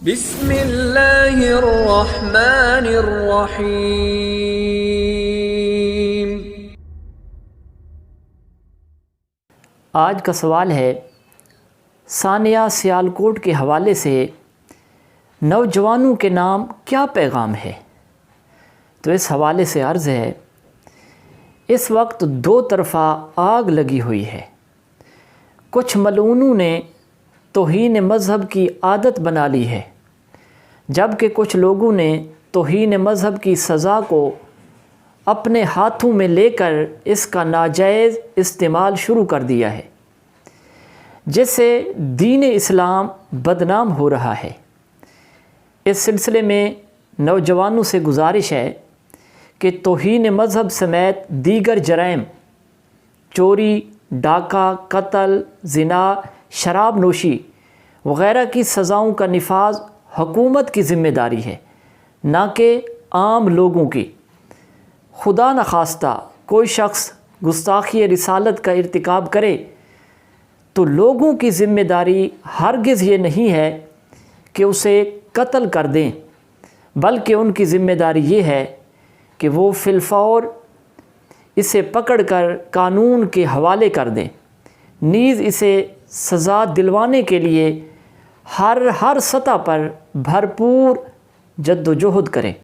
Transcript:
بسم اللہ الرحمن الرحیم۔ آج کا سوال ہے ثانیہ سیالکوٹ کے حوالے سے نوجوانوں کے نام کیا پیغام ہے؟ تو اس حوالے سے عرض ہے، اس وقت دو طرفہ آگ لگی ہوئی ہے۔ کچھ ملعونوں نے توہین مذہب کی عادت بنا لی ہے، جبکہ کچھ لوگوں نے توہین مذہب کی سزا کو اپنے ہاتھوں میں لے کر اس کا ناجائز استعمال شروع کر دیا ہے، جس سے دین اسلام بدنام ہو رہا ہے۔ اس سلسلے میں نوجوانوں سے گزارش ہے کہ توہین مذہب سمیت دیگر جرائم، چوری، ڈاکہ، قتل، زنا، شراب نوشی وغیرہ کی سزاؤں کا نفاذ حکومت کی ذمہ داری ہے، نہ کہ عام لوگوں کی۔ خدا نخواستہ کوئی شخص گستاخی رسالت کا ارتکاب کرے تو لوگوں کی ذمہ داری ہرگز یہ نہیں ہے کہ اسے قتل کر دیں، بلکہ ان کی ذمہ داری یہ ہے کہ وہ فی الفور اسے پکڑ کر قانون کے حوالے کر دیں، نیز اسے سزا دلوانے کے لیے ہر سطح پر بھرپور جد و جہد کریں۔